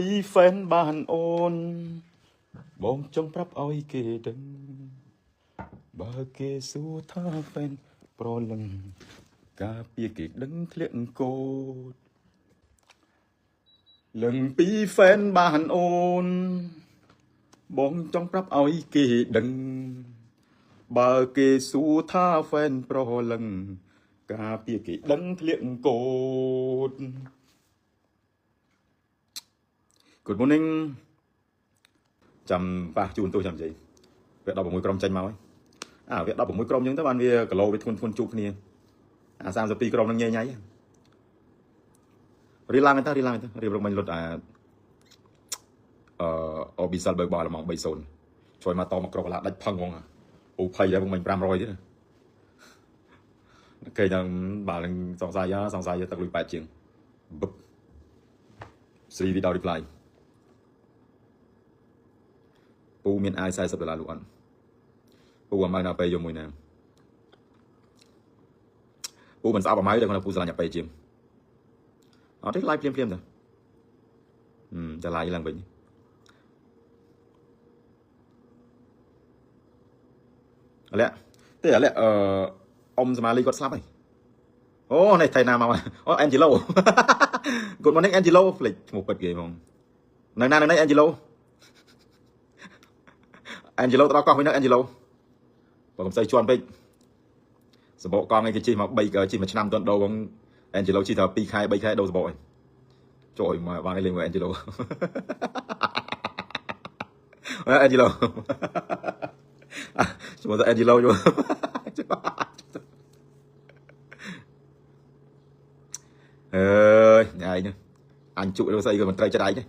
ពីហ្វេនបានអូនបងចង់ប្រាប់ឲ្យគេដឹងបើគេសួរថាហ្វេនប្រលឹងការពារគេដឹងធ្លាក់កោតលឹងពីហ្វេនបានអូនបងចង់ប្រាប់ឲ្យគេដឹងបើគេសួរថាហ្វេនប្រលឹងការពារគេដឹងធ្លាក់កោត Good morning ចាំប៉ះជូនទោះចាំនិយាយវា16ក្រុមចេញមកហើយវា16ក្រុមអញ្ចឹងទៅបានវាគីឡូវាធ្ងន់ជួបគ្នា32ក្រុមនឹងញ៉ៃញ៉ៃរៀលឡើងទៅរៀលរកមិញលុតអូប៊ីសាល់បើកបាល់ម៉ោង 3-0 ជួយមកតមកក្រកឡាដាច់ផឹងហ្មងអូភ័យដែរមិញ500ទៀតគេដល់បាល់នឹងសង្ស័យទឹកលុយ8ជាងបឹបស្រីវីដ reply ពូមានអាយ$40លក់អត់ពូអាម៉ៅណាពេលយកមួយណាពូមិនស្អប់អាម៉ៅទេគាត់ពូស្រឡាញ់អាពេលជាងអត់ទេ live ភ្លាមទៅតែ live ឡើងវិញអាឡែអ៊ំសមាលីគាត់ស្លាប់ហើយអូនេះថៃណាមកអូ Angelo Good morning Angelo ផ្លេចឈ្មោះពិតគេហ្មងនៅណានៅនេះ Angelo ទៅដល់កោះវិញនៅ Angelo បើកុំស្អីជន់ពេកសបកកង់ឯងគេជិះមក3ជិះមួយឆ្នាំតន់ដូរហ្មង Angelo ជិះតែ2ខែ3ខែដូរសបកឯងចូលឲ្យមកបានលេងមើល Angelo Angelo ឈ្មោះតែ Angelo យល់អើយញ៉ៃនេះអញជក់ទៅស្អីក៏មិនត្រូវចិត្តឯងទេ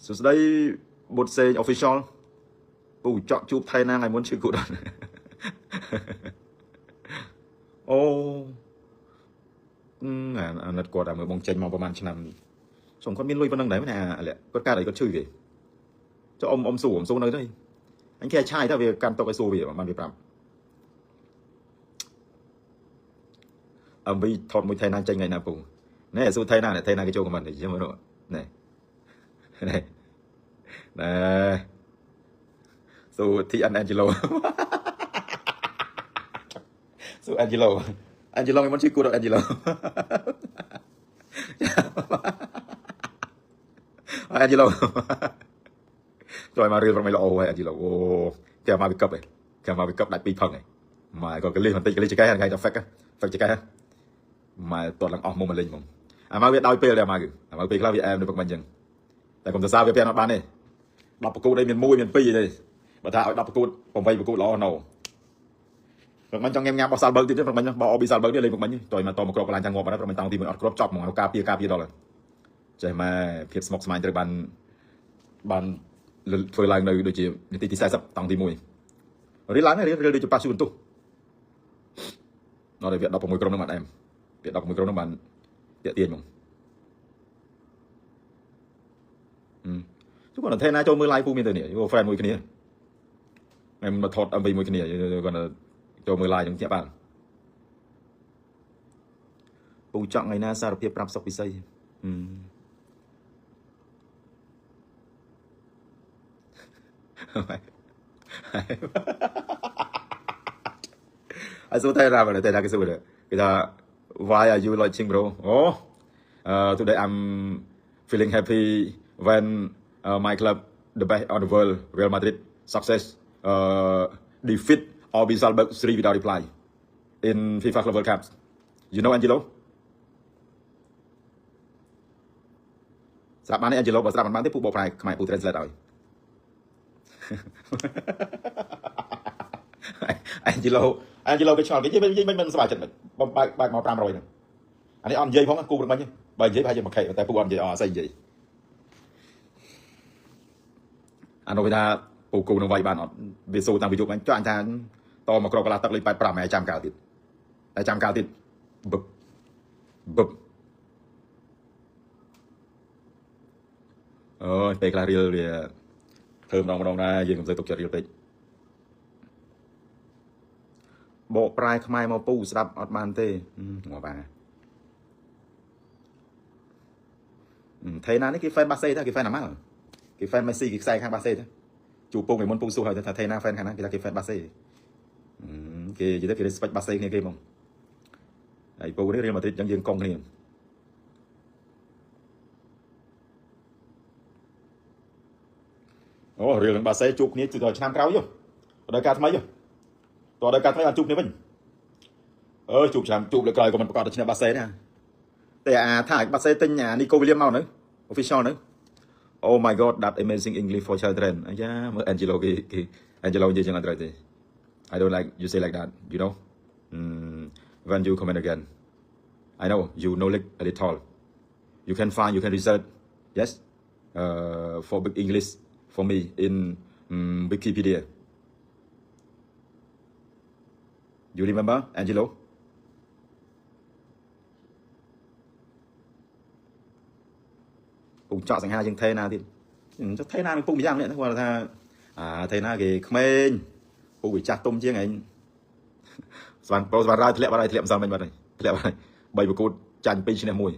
សួស្ដីបុតសេង official ពូចောက်ជួបថៃណាថ្ងៃមុនឈឺគូដល់អូអាណិតគាត់តែមើលបងចេញមកប្រហែលឆ្នាំសុំគាត់មានលុយប៉ុណ្ណឹងដែរណាអាលាគាត់កាត់អីគាត់ឈឺគេចុះអ៊ំសួរនៅទេអញគេឆាយទៅវាកាន់តុកឲ្យសួរវាបានវាប្រាប់វីថតមួយថៃណាចេញថ្ងៃណាពូណែសួរថៃណាគេចូលខមមិននេះមើលណែសួរ TN Angelo សួរ Angelo មិនជឿគួរដល់ Angelo ចូលមករៀលប្រមិនល្អហើយ Angelo អូគេមកវិកប់ដាច់2ផឹងហើយមកក៏កលិះបន្តិចចកែថ្ងៃទៅ fake ចកែមកតតឡើងអស់មុំមកលេងហ្មងអាមកវាដោយពេលដែរមកពេលខ្លះវាអែមនៅពឹកមិនអញ្ចឹងតែកុំសរសើរវាពាក់អត់បានទេ10ប្រកួតឯងមាន1មាន2ទេបើថាឲ្យ10ប្រកួត8ប្រកួតល្អណូព្រឹកមិញចង់ញ៉ាំបោះសាល់បើកទៀតព្រឹកមិញបោះអូប៊ីសាល់បើកទៀតលេងព្រឹកមិញតើមកតមកក្រកកន្លែងចាំងាប់បាត់ព្រឹកមិញតាំងទី1អត់គ្របចប់ហ្មងការពារដល់ចេះមកភាពស្មុគស្មាញត្រូវបានធ្វើឡើងនៅដូចជានាទី40តាំងទី1រៀលឡើងរៀលដូចជាប៉ាស៊ូបន្ទុះដល់វា16ក្រុមនឹងបានអែមវា16ក្រុមនឹងបានតាក់ទាញហ្មងជុំគាត់ថេណាចូលមើល live ពូមានទៅនេះ friend មួយគ្នាខ្ញុំមកថត MV មួយគ្នាគាត់ចូលមើល live នឹងជាក់បានពូចង់ថ្ងៃណាសារភាពប្រាប់សុកពិសីI saw Thai Ram and Thai Suda. Why are you watching, bro? Today I'm feeling happy when my club, the best on the world, Real Madrid, success, defeat RB Salzburg 3 without reply in FIFA Club World Cup. You know Angelo? ស្រាប់បានទេ Angelo បើស្រាប់មិនបានទេពូបកផ្នែកខ្មែរពូ translate ឲ្យ Angelo វាឆ្ងល់វាមិនសប្បាយចិត្តមិនបើកមក500ហ្នឹងអានេះអត់និយាយផងគូប្រមិញបើនិយាយប្រហែលជា1ខែតែពូអត់និយាយអត់ស្អីនិយាយអានោះវាថាពូគូនឹងវាយបានអត់វាស៊ូតាំងពីយប់ហ្នឹងចុះអញថាតមកក្រកកលាទឹកលេខ85ហើយចាំកាលទៀតបឹបអូយពេលខ្លះរៀលវាធ្វើម្ដងដែរយើងកុំទៅទុកចិត្តរៀលពេកបកប្រែខ្មែរមកពូស្ដាប់អត់បានទេងាប់បាទ Thế nào đấy cái fan Barca đó cái fan nào mà cái fan Messi cái sai khang Barca đó chủ pung cái môn pung su hỏi thế nào fan khang năng cái fan Barca cái gì đó cái respect Barca này cái mong ai pung đấy Real Madrid chẳng dừng công này Real Barca chụp này từ đời năm cao chứ đời cao mấy chứตัวเดียวกันไม่เอาจุบเนี่ยมั้งจุบchụpเลยกลายก็มันประกอบในบาเซ่เนี่ยแต่ถ่ายบาเซ่ติงนิโควิลเลียมเอาเนอะ official เนอะ Oh my God that amazing English for children ไอ้ย่าเมื่อ Angelo กี่ Angelo ยังจังอะไร I don't like you say like that you know when you comment again I know you know like a little you can find you can research yes for big English for me in Wikipedia You remember, Angelo? Cùng chọn thành hai chừng thế nào thì chắc thế nào mình cũng bị giam vậy hoặc là thế nào cái không nên cũng bị chặt tôm chiếng ấy toàn bao giờ ra thì lẹ sao mình vào đây lẹ vào đây bảy bữa cô chăn pin trên mùi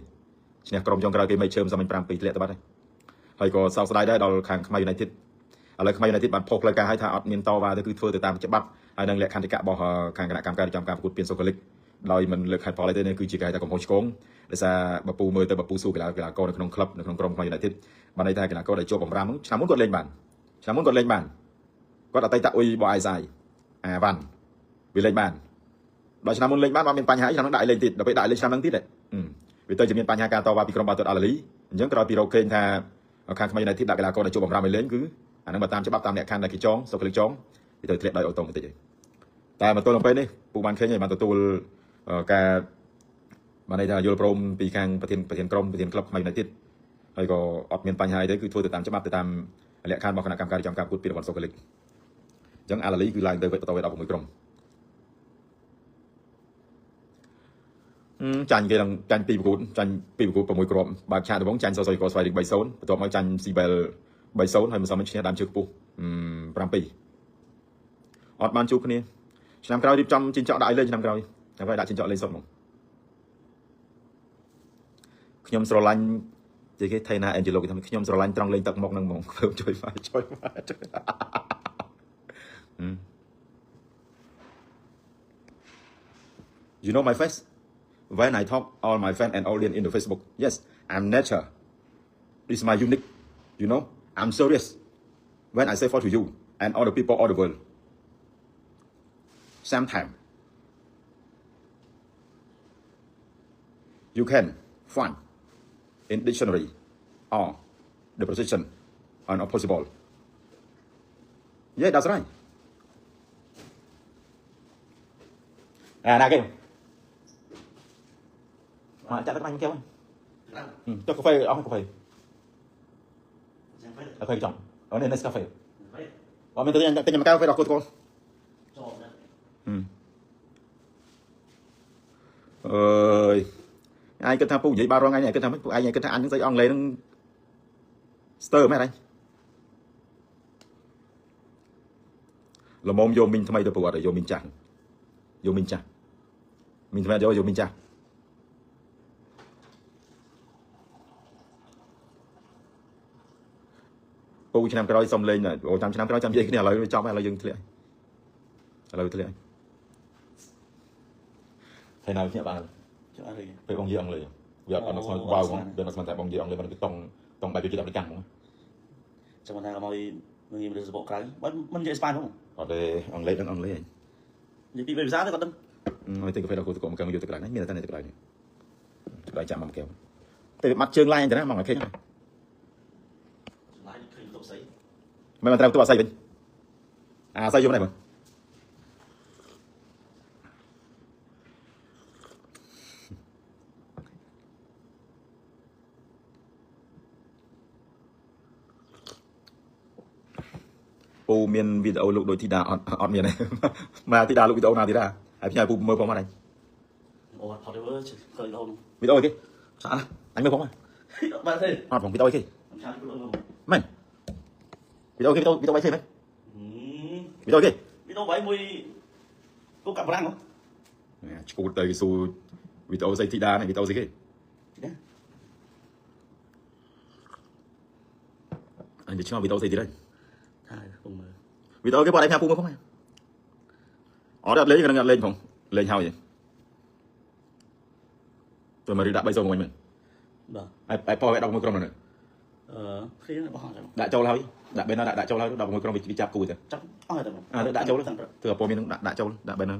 trên cầm trong cái mấy chơm sao mình pram pin lẹ tới bắt đây hay có sau đâyได้เราขังมาอยู่ในทิศอะไรมาอยู่ในทิศบันพกรายการให้ทางออดมินโตว่าคือเพื่อติดตามจับบัตรไอ้นั่นแหละคันติกะบอกทางคณะกรรมการประกวดเปลี่ยนโซลิกโดยมันเลือกใครพออะไรได้เนี่ยคือจีไก่แต่ของโฮชโกงแต่ซาบัปูมือแต่บัปูสู้กีฬาโก้ในขนมคลับในขนมกรมมาอยู่ในทิศบันในทางกีฬาโก้ได้โจบของรามชามุนกดเล่นบันชามุนกดเล่นบันก็ตัดไตตะอุยบอยใส่บันวิเล่นบันโดยชามุนเล่นบันมาเป็นปัญหาที่ทำได้เล่นติดเราไปได้เล่นชามุนติดเลยวิเตอร์จะมีปัญหาการต่อว่าปีกรมบาลตัวอะไรยังกระโดดปีเราเก่งทางข้างมาอยู่ในทิศกีฬาโก้ได้โจบของรามไปเล่นคืออันนั้นมาตามฉบับตามเนี่ยคันในกี่จ้องโซลิกจ้องวิเตอร์เทเลได้เอาตรงติดแต่มาตัวลงไปนี่ปูมันแค่ไหนมาตัวการมาในทางยูโรปรมปีกลางประเทศกรมประเทศคลับมาอยู่ในทิศแล้วก็ออกเมียนปัญหาได้คือทัวร์ติดตามฉบับติดตามเรื่องการบอกคณะกรรมการจำการพูดปีละวันโซกลิกยังอะไรคือลายเดินไปต่อไปเอาผมมือกรมจันกี่ดังจันปีบุกผมมือกรมบางชาติบ้องจันซอยก็ซอยดึงใบโซนตัวมาจันซีเบลใบโซนให้มันสามารถใช้ดามเชือกปูปรามปีออดมันจุกนี่ชนะกราวดิบจำจินเจาะได้เลยชนะกราวชนะกราวได้จินเจาะเลยสดมั้งขยมสโลลันจะแค่ไทยนาแอนเจโลก็ทำขยมสโลลันตรงเลยตักมกนั่งมองเพิ่มช่วยมาYou know my face when I talk all my fans and audience in the Facebook yes I'm nature this is my unique you know I'm serious when I say for to you and all the people all the world Sometimes you can find in dictionary or the position are not possible. Yeah, that's right. Nào kêu. Chặt cái anh kêu anh. Cho cà phê, ông cà phê. Cà phê trọng. Ở đây Nescafe. Mình tự nhiên nhà cà phê đọc cô. Ai cứ tham phụ vậy ba rong ai này cứ tham ai này cứ tham ăn những dây on lên stir mấy đây là mồm vô mình thay được bùa để vô mình chặt mình thay vô mình chặt phụ cho năm cái đó xong lên rồi ồ trăm cái đó trăm gì cái này lời cho mày lời dừng thế này thầy nào nhẹ bạnไปบองยีองเลยอยากเอานักสมันว้าวเดินนักสมันแต่บองยีองเลยมันต้องไปจุดที่เราได้กันมั้งจังหวะนั้นเราไม่มีเรื่องสปอร์ตใครมันจะสปายมั้งอ๋อเดี๋ยวองเลยยังปีเป็นภาษาได้ก่อนตั้งไม่ติดกาแฟเราคุยตะโกนมันกำลังอยู่ตะกร้านี่มีแต่ในตะกร้านี่ตะกร้าจำมันแก้วแต่มัดเชิงไล่แต่นะมองอะไรแค่ไหนไล่ขึ้นตัวใส่ไม่มันแต่ตัวใส่เป็นใส่อยู่ไหนมั้งปูเมียนวิดีโอลูกโดยที่ดาออนเมียนมาที่ดาลูกวิดีโอนาที่ดาไอ้พี่ชายปูมือผมอะไรโอ้พอได้เวอร์เคยลงวิดีโอกี่สารanhมือผมอ่ะมาสิออนผมวิดีโอกี่ไม่วิดีโอกี่วิดีโอไว้ใช่ไหมวิดีโอกี่วิดีโอไว้มวยกูกลับร่างเหรอกูเตยสู่วิดีโอใส่ที่ดาในวิดีโอสิกี่ anh chỉ nói video gì thì đấy ថាពុំមើល video cái bọn em phu mới không này ở đây lấy cái năng lên không lên hao gì tôi mà đi đặt bây giờ của mình បាទ ai po cái đọc môi con này ឃ្រៀងរបស់អញ្ចឹង đã châu lâu đã bên nó đã châu lâu đọc môi con bị chạp cùi rồi ចាប់អស់តែបង đã châu đó thừa po miếng đã châu đã bên nó យ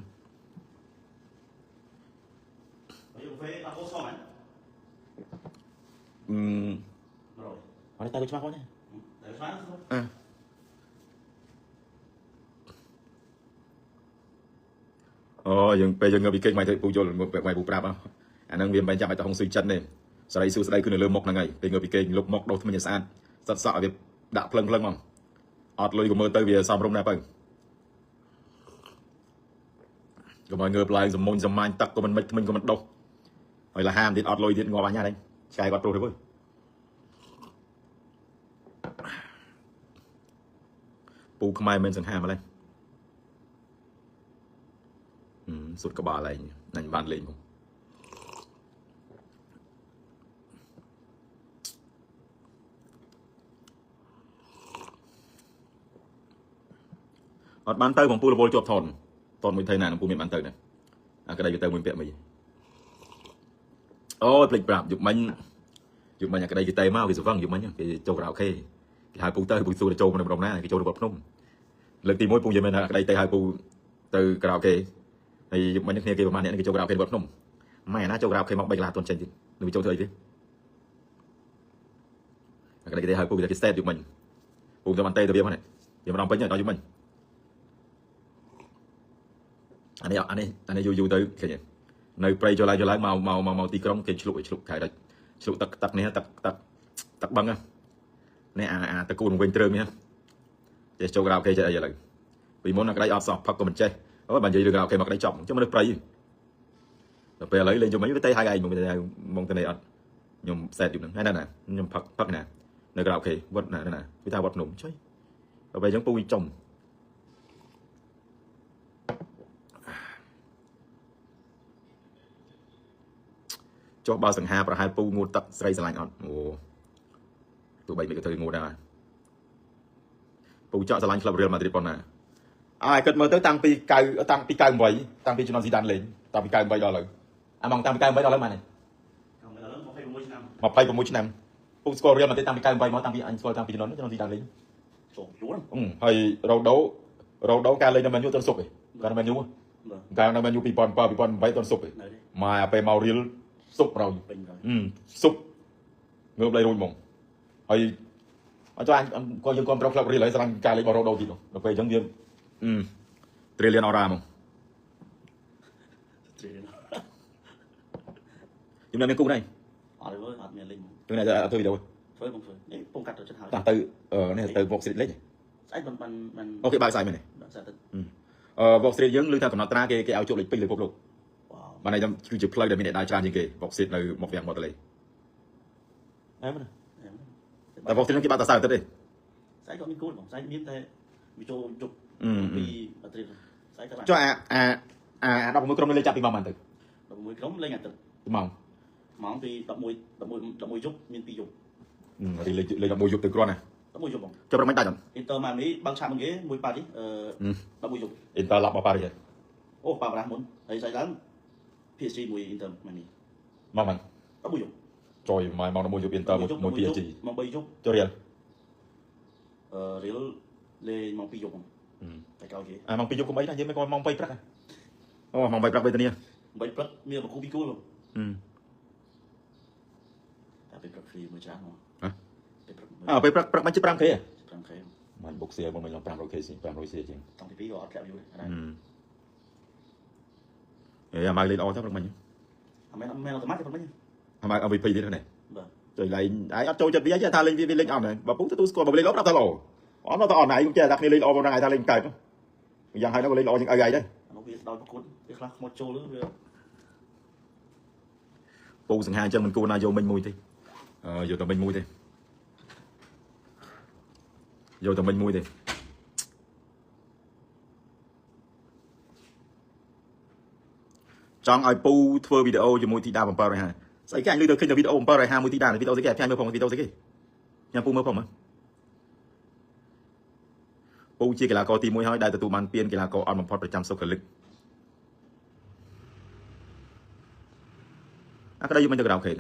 កវេដល់អូសហ្នឹង ở đây ta được cho bác nhé តែស្មាន យើងពេលយើងងើបពីគេមកទៅពូយល់មកមកពូប្រាប់អាហ្នឹងវាមិនចាំឲ្យតហុងស៊ុយចិនទេស្រីសួស្ដីគឺនៅលើមុខហ្នឹងហើយពេលងើបពីគេលុបមុខដោះថ្មិញឲ្យស្អាតសិតសក់ឲ្យវាដាក់ភ្លឹងហ្មងអត់លុយក៏មើលទៅវាសមរម្យដែរបើកុំឲ្យងើបឡើងសមុញសមាញ់ទឹកក៏មិនមិនថ្មិញក៏មិនដោះហើយលហាមទៀតអត់លុយទៀតងាប់អញហ្នឹងឆ្កែគាត់ព្រោះទេបើពូខ្មែរមិនសង្ហាម្លេះសុទ្ធក្បាលឯងណាញ់បានលេងមកអត់បានទៅបងពូរវល់ជាប់ថនមួយថៃណាបងពូមានបានទៅណាអាក្តីវាទៅមួយពាក់មួយអូយភ្លេចប្រាប់យុគមិញអាក្តីគេទៅមកគេស្វឹងយុគមិញគេចូលក្រៅខេគេហៅពូទៅពូសួរទៅចូលក្នុងណាគេចូលទៅវត្តភ្នំលើកទី1ពូនិយាយមែនថាក្តីទៅហៅពូទៅក្រៅខេហើយយុគមិញគ្នាគេប្រហែលអ្នកគេចូលក្រៅខេវត្តភ្នំម៉ែណាចូលក្រៅខេមក3កន្លះតន់ចេញទៀតនឹងចូលធ្វើអីទេអាក្តីគេទៅហៅពូគេសេតយុគមិញពូទៅបានទៅវាហ្នឹងវាម្ដងពេញដល់យុគមិញអានេះយូរទៅឃើញនៅព្រៃចុះឡើងមកទីក្រុងគេឆ្លុកខែដល់ឆ្លុកទឹកនេះទឹកបឹងនេះអាតកូនវិញត្រឹមនេះចេះចូលក្រៅគេចេះអីឥឡូវពីមុនអាក្តីអត់សោះផឹកក៏មិនចេះអូបើនិយាយរឿងក្រៅគេមកក្តីចប់ចឹងមនុស្សព្រៃដល់ពេលឥឡូវលេងជុំវិញទៅហៅឯងមកទៅនេះអត់ខ្ញុំសែតយូរហ្នឹងហើយណាខ្ញុំផឹកណានៅក្រៅគេវត្តណាវាថាវត្តភ្នំចុយដល់ពេលចឹងពូចំចុះបើសង្ហាប្រហែលពូងូតទឹកស្រីស្រឡាញ់អត់អូទោះបីមិនក៏ទៅងូតដែរពូចောက်ស្រឡាញ់ក្លឹបរៀលម៉ាឌ្រីតប៉ុណ្ណាអាយគិតមើលទៅតាំងពី98តាំងពីជំនាន់ស៊ីដានលេងតាំងពី98ដល់ឥឡូវអាម៉ងតាំងពី98ដល់ឥឡូវម៉ានទេ26ឆ្នាំពូស្គាល់រៀលម៉ាឌ្រីតតាំងពី98មកតាំងពីអញស្គាល់តាំងពីជំនាន់ស៊ីដានលេងចូលយូរ ហើយរ៉ូដូការលេងនៅមែនយូទន់សុកឯងកាលនៅមែនយូកាលនៅមែនយូ2007 2008ទន់សុកឯងម៉ែអាពេលមករៀលសុបប្រោយសុបងើបលេងរួចមកហើយអត់ចូលអញក៏យើងគ្រប់ក្លឹបរៀលហើយស្រាំការលេងបរ៉ូដូទៀតដល់ពេលអញ្ចឹងយើងត្រៀលៀនអរ៉ាមកខ្ញុំនៅមានគូនេះអត់ទេអត់មានលេងខ្ញុំនៅតែធ្វើវីដេអូធ្វើបងធ្វើនេះពងកាត់ទៅចិត្តហើយតាទៅនេះទៅវ៉ុកស្ទ្រីតលេងស្អែកបានអូខេបើកស្អែកមែនទេស្អែកទៅវ៉ុកស្ទ្រីតយើងលើថាកំណត់ត្រាគេឲ្យជួបលេខ2លើពិភពលោកបានន័យថាគឺជាផ្លូវដែលមានអ្នកដើរច្រើនជាងគេវ៉ុកស្ទ្រីតនៅមកវាំងមកតលេអែមណាតែវ៉ុកស្ទ្រីតគេបាត់តែសៅរ៍ទឹកទេស្អែកក៏មានគោលបងស្អែកមានតែវាចូលជប់ពីអត្រិតស្អែកទៅចុះអា16ក្រុមលេងចាប់ពីម៉ោងបានទៅ16ក្រុមលេងអាទិត្យម៉ោងពី11យប់មាន2យប់លេង11យប់ទៅគ្រាន់ណា11យប់បងចុះប្រហែលដាច់អត់អ៊ីនទ័រម៉ាមីបើកឆាប់មួយគេមួយប៉ារី11យប់អ៊ីនទ័រឡាប់មកប៉ារីអូប៉ាប្រាស់មុនហើយស្អែកឡើង PSG មួយអ៊ីនទ័រម៉ាមីម៉ោងបាន11យប់ចុយម៉ោង11យប់អ៊ីនទ័រមួយ PSG ម៉ោង3យប់ចុះរៀលរៀលលេងម៉ោង2យប់បងតែក្រោយគេម៉ោង2យប់កុំអីណាយើងមិនក៏ម៉ោង3ព្រឹកអូម៉ោង3ព្រឹកវេទនា3ព្រឹកមានបកគូពីគូបងតែពេលព្រឹកហ្វ្រីមួយច្រើនហ្មងពេលព្រឹកមិនជិះ 5K 5K មិនបុកសៀមកមិនឡើង 500K 500C ជាងតាំងពី2ក៏អត់ធ្លាក់យូរដែរអាម៉ៅលេងអត់ទៅព្រឹកមិញអាមែនអត់ម៉ាត់ព្រឹកមិញអាម៉ៅ MVP ទៀតហ្នឹងបាទចុយលេងឯងអត់ចូលចិត្តវាទេថាលេងវាលេងអត់ហ្នឹងបើពុកទទួលស្គាល់បើលេងល្អប្រាប់ថាល្អអត់ទៅអត់ណាឯងចេះតែគ្នាលេងល្អប៉ុណ្ណឹងឯងថាលេងកើតយ៉ាងហើយនោះក៏លេងល្អជាងឪឯងដែរអានោះវាដល់ប្រកួតវាខ្លះខ្មោចចូលវាពូសង្ហាអញ្ចឹងមិនគួរណាយកមិញមួយទេយកតែមិញមួយទេចង់ឲ្យពូធ្វើវីដេអូជាមួយធីតា750ស្អីគេអញលើទៅឃើញតែវីដេអូ750មួយធីតាវីដេអូស្អីគេផ្សាយមើលផងវីដេអូស្អីគេញ៉ាំពូមើលផងមើល ពូជាកីឡាករទី1ហើយដែលទទួលបានពានកីឡាករអត់បំផុតប្រចាំសុខលឹកអាក្តីយមិនទៅក្រៅខេត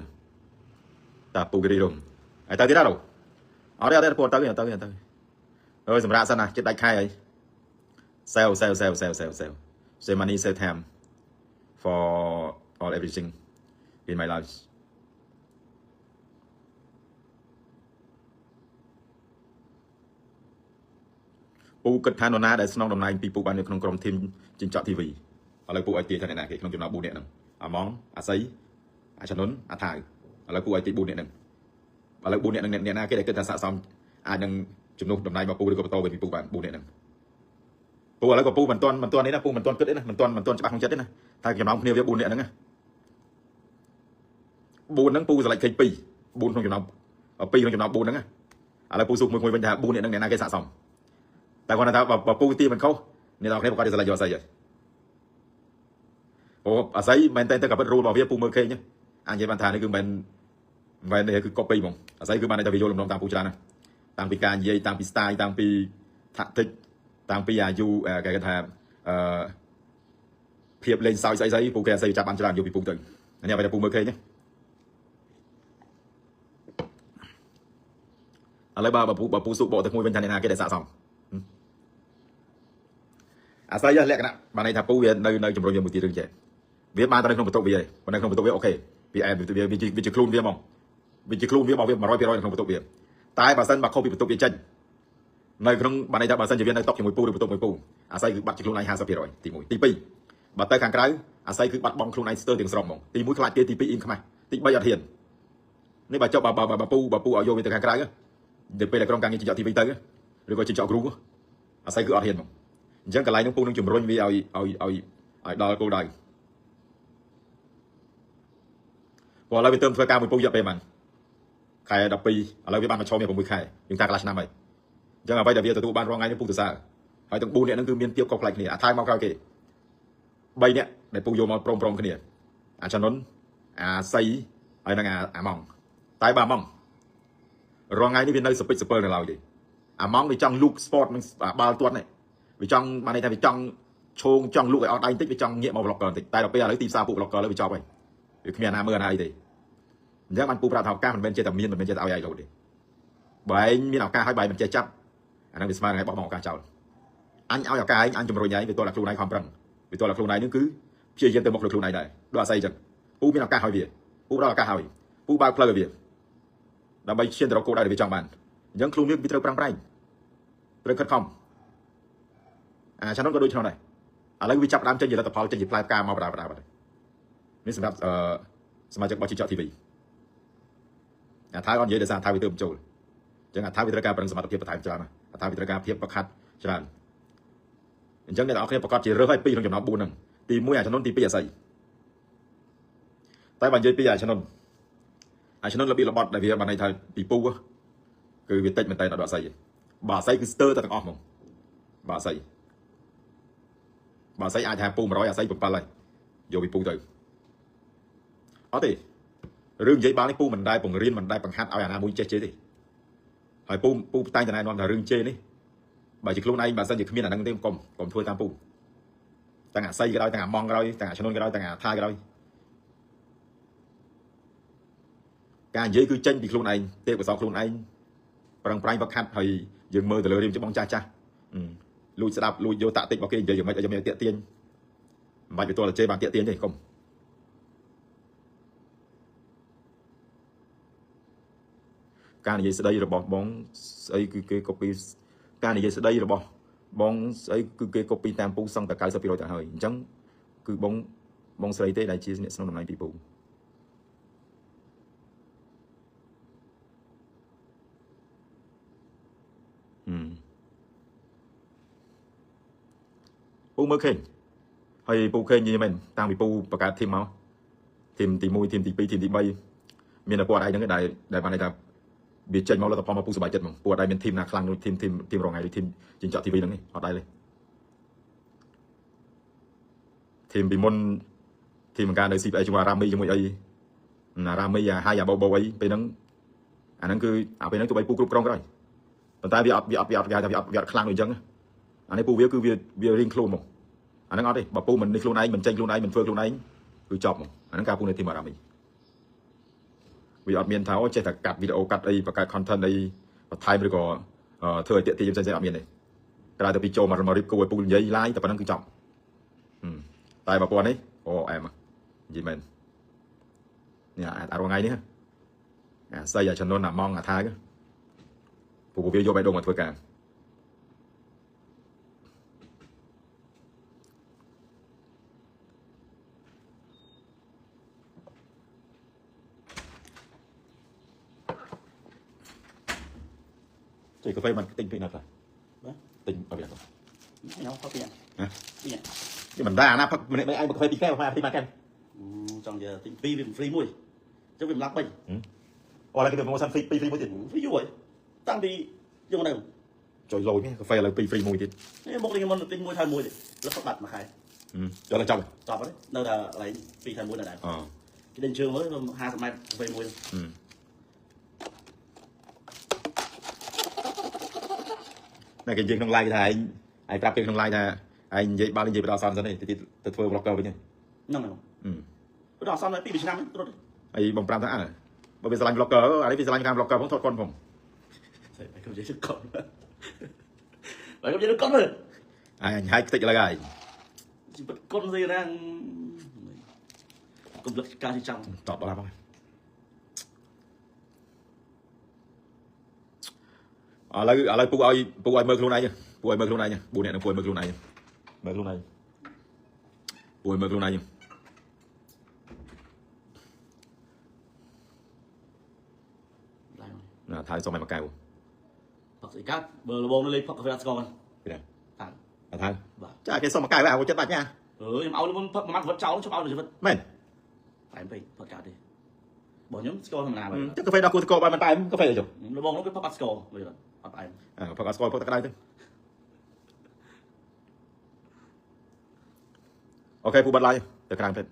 តាពូគេរីរំហើយទៅទៀតដល់អត់ទេពូទៅអើយសម្រាប់សិនណាចិត្តដាច់ខែហើយ save money save time for all everything in my life ពូគិតថានរណាដែលស្នងតំណែងពីពូបាននៅក្នុងក្រុមធីមចិញ្ចក់ TV ឥឡូវពូឲ្យទាយថាអ្នកណាគេក្នុងចំណោម4នាក់ហ្នឹងអាម៉ងអាស័យអាចំនួនអាថាវឥឡូវពូឲ្យទាយ4នាក់ហ្នឹងឥឡូវ4នាក់ហ្នឹងអ្នកណាគេដែលគិតថាស័ក្តិសមអាចនឹងជំនួសតំណែងរបស់ពូឬក៏បន្តពីពូបាន4នាក់ហ្នឹងពូឥឡូវក៏ពូមិនទាន់នេះណាពូមិនទាន់គិតទេណាមិនទាន់ច្បាស់ក្នុងចិត្តទេណាតែចំណោមគ្នាវា4នាក់ហ្នឹងណា4ហ្នឹងពូស្រេចឃើញ2ក្នុងចំណោម2ក្នុងចំណោម4ហ្នឹងណាឥឡូវពូស៊ូមួយវិញថា4នាក់ហ្នឹងអ្នកណាគេស័ក្តិសមតែគាត់ថាបើពូទីមិនខុសអ្នកនរគ្នាប្រកាសស្រេចយកអាស័យហើយអូអាស័យមែនតែក៏ពិតរូលរបស់វាពូមើលឃើញអញនិយាយបានថានេះគឺមិននេះគឺ copy ហ្មងអាស័យគឺបានតែវាយល់លំនាំតាមពូច្រើនណាតាំងពីការនិយាយតាំងពី style តាំងពី tactic តាំងពីអាយុគេគេថាភាពលេងសើចស្អីពូគេអាស័យចាប់បានច្រើនយកពីពូទៅនេះអ្វីដែលពូមើលឃើញណាឥឡូវបើពូស៊ូបកទៅមួយវិញថាអ្នកណាគេដែលស័ក្តិសមអាស្រ័យលក្ខណៈបានន័យថាពូវានៅជំរុញវាមួយទៀតរឿងចេះវាបានទៅនៅក្នុងបន្ទប់វាហើយប៉ុន្តែក្នុងបន្ទប់វាអូខេវាអែវាជាខ្លួនវាហ្មងវាជាខ្លួនវាមកវា 100% នៅក្នុងបន្ទប់វាតែបើសិនបើខុសពីបន្ទប់វាចេញនៅក្នុងបានន័យថាបើសិនជាវានៅតប់ជាមួយពូឬបន្ទប់មួយពូអាស្រ័យគឺបាត់ជាខ្លួនឯង 50% ទី1ទី2បើទៅខាងក្រៅអាស្រ័យគឺបាត់បង់ខ្លួនឯងស្ទើរទាំងស្រុងហ្មងទី1ខ្លាចគេទី2អ៊ីនខ្មាស់ទី3អត់ហ៊ាននេះបើចុះបើពូឲ្យយកវាទៅខាងក្រៅទៅពេលដែលក្រុមការងារចិញ្ចក់ TV ទៅឬក៏ចិញ្ចក់គ្រូអាស្រ័យគឺអត់ហ៊ានហ្មងអញ្ចឹងកន្លែងនោះពូនឹងជំរុញវាឲ្យដល់គោលដៅព្រោះឥឡូវវាទៅធ្វើការមួយពូយកពេលបានខែ12ឥឡូវវាបានមកឈរមាន6ខែយើងថាកន្លះឆ្នាំហើយអញ្ចឹងអ្វីដែលវាទទួលបានរងថ្ងៃនេះពូទៅសារហើយទាំង4នាក់ហ្នឹងគឺមានភាពខុសប្លែកគ្នាអាថៃមកក្រោយគេ3នាក់ដែលពូយកមកព្រមគ្នាអាចំនួនអាស័យហើយនឹងអាម៉ងតែបើអាម៉ងរងថ្ងៃនេះវានៅសពិចសពិលនៅឡើយទេអាម៉ងវាចង់លូក sport នឹងបាល់ទាត់នេះវាចង់បានន័យថាវាចង់ឈោងចង់លូកឲ្យអត់ដៃបន្តិចវាចង់ងាកមក blogger បន្តិចតែដល់ពេលឥឡូវទីផ្សារពួក blogger លើវាចប់ហើយវាគ្មានអាណាមើលអាណាអីទេអញ្ចឹងបានពូប្រាប់ថាឱកាសមិនមែនចេះតែមានមិនមែនចេះតែឲ្យឯងរហូតទេបើឯងមានឱកាសហើយបើឯងមិនចេះចាប់អាហ្នឹងវាស្មើនឹងឯងបោះបង់ឱកាសចោលអញឲ្យឱកាសឯងអញជំរុញឯងវាទល់តែខ្លួនឯងខំប្រឹងវាទល់តែខ្លួនឯងនឹងគឺព្យាយាមទៅមុខលើខ្លួនឯងដែរដូចអាស័យអញ្ចឹងពូមានឱកាសឲ្យវាពូផ្ដល់ឱកាសឲ្យពូបើកផ្លូវឲ្យវាដើម្បីឈានទៅរកគោលដៅដែលវាចង់បានអញ្ចឹងខ្លួនវាត្រូវប្រឹងប្រែងត្រូវខិតខំឆ្នាំនោះក៏ដូចឆ្នាំដែរឥឡូវវាចាប់ដើមចេញជាលទ្ធផលចេញជាផ្លែផ្កាមកបដាបាត់នេះសម្រាប់សមាជិករបស់ជីចក TV អាថាអត់និយាយដោយសារថាវាទៅបញ្ចូលអញ្ចឹងអាថាវាត្រូវការប្រឹងសមត្ថភាពបន្ថែមច្រើនអាថាវាត្រូវការភាពប្រខាត់ច្រើនអញ្ចឹងអ្នកនរគ្នាប្រកាសជារើសឲ្យ2ក្នុងចំណោម4ហ្នឹងទី1អាចំនួនទី2អាស័យតែបើនិយាយពីអាចំនួនរបៀបរបត់ដែលវាបានន័យថាពីពូគឺវាតិចមែនតើដល់អាស័យបើអាស័យគឺស្ទើរតែទាំងអស់ហ្មងបើអាស័យអាចថាពូ100អាស័យ7ហើយយកពីពូទៅអត់ទេរឿងនិយាយបាល់នេះពូមិនដែលបង្រៀនមិនដែលបង្ហាត់ឲ្យអាណាមួយចេះទេហើយពូតែងតែណែនាំថារឿងជេរនេះបើជាខ្លួនឯងបើសិនជាគ្មានអាហ្នឹងទេកុំធ្វើតាមពូទាំងអាស័យក៏ដោយទាំងអាម៉ងក៏ដោយទាំងអាឈ្នួនក៏ដោយទាំងអាថាក៏ដោយការនិយាយគឺចេញពីខ្លួនឯងទេពកោសលខ្លួនឯងប្រឹងប្រែងវឹកហាត់ហើយយើងមើលទៅលើរៀមច្បងចាស់លួចស្ដាប់លួចយកតាក់តិចរបស់គេនិយាយយ៉ាងម៉េចឲ្យយើងតាក់ទាញមិនបាច់ទៅទល់តែជេរបានតាក់ទាញទេកុំការនិយាយស្ដីរបស់បងស្អីគឺគេ copy ការនិយាយស្ដីរបស់បងស្អីគឺគេ copy តាមពូសឹងតែ 90% ទៅហើយអញ្ចឹងគឺបងស្រីទេដែលជាអ្នកស្នងតំណែងពីពូពូមើលឃើញហើយពូឃើញនិយាយមែនតាំងពីពូបង្កើតធីមមកធីមទី1ធីមទី2ធីមទី3មានតែពួកឯងហ្នឹងដែលបានន័យថាវាចេញមកលទ្ធផលមកពូសប្បាយចិត្តហ្មងពួកឯងមានធីមណាខ្លាំងដូចធីមរងថ្ងៃឬធីមចិញ្ចក់ TV ហ្នឹងអត់ដែរទេធីមពីមុនធីមការនៅ CPA ជាមួយអារ៉ាមីជាមួយអីអារ៉ាមីអាហាយអាបោអីពេលហ្នឹងអាហ្នឹងគឺពេលហ្នឹងទោះបីពូគ្រប់គ្រងក៏ដោយប៉ុន្តែវាអត់ខ្លាំងដូចអញ្ចឹង anh ấy pu việc cứ việc riêng luôn một anh ấy ngót đi bảo pu mình đi luôn này mình tranh luôn này mình phơi luôn này cứ chọc một anh ấy cao pu này thì mà làm mình vì ở miền tháo chạy thật cắt video cắt đây và cắt content đây và thay mới có thời tiện thì trên ở miền này cái từ picho mà rip cô pu giấy lái tập năng cứ chọc tay bảo con ấy em gì mình nhà ở ngay nữa xây ở chân nôn là mong là thay cái phụ việc vô bài đồ mà thôi cả chỉ có phải mình tình vị nào thôi tình ở việt nó có tiền tiền nhưng mình ra na phát mình mấy ai mà phải đi theo mà đi mà kem trong giờ tình pi vì free mùi cho mình lắc bình hoặc là cái đường mua xanh free mùi tiền ví dụ vậy tăng đi nhưng mà đâu trời rồi cái phải là free mùi tiền một linh môn tình mùi thay mùi rất phát bật mà khai cho là trong tọp đấy đâu là lấy pi thay mùi là đại cái đền trường mới 20 mét về mùi này cái chuyện trong like thì anh prap cái trong like là anh dạy bao nhiêu về đào son rồi này thì tôi phơi blogger với nhau năm này đào son này pi bị năm rồi anh bông prap thằng bởi vì slime blogger anh ấy vì slime cam blogger không thoát conผม phải không dễ sức con phải không dễ sức con rồi anh hai tích là gài con gì đang công lực ca thì trong tọt vào làm lấy pu ai mơ luôn này nhá pu ai mơ luôn này nhá bu này nó pu ai mơ luôn này mơ luôn này pu ai mơ luôn này nhá là thái xong mày mặc cào hoặc gì cát bờ lô bông nó lên hoặc phải đặt score cái này thằng là thái chả cái xong mặc cào vào chất bạch nha em áo luôn mắt vẫn cháu cho áo được chứ vẫn mày phải phải phật cả đi bỏ nhóm score thằng nào vậy chắc có phải đọc cô bài bàn tay có phải rồi lô bông nó cái bắt score bây giờ bắt tay phật score phật cái đây ok phụ bật lại từ cái này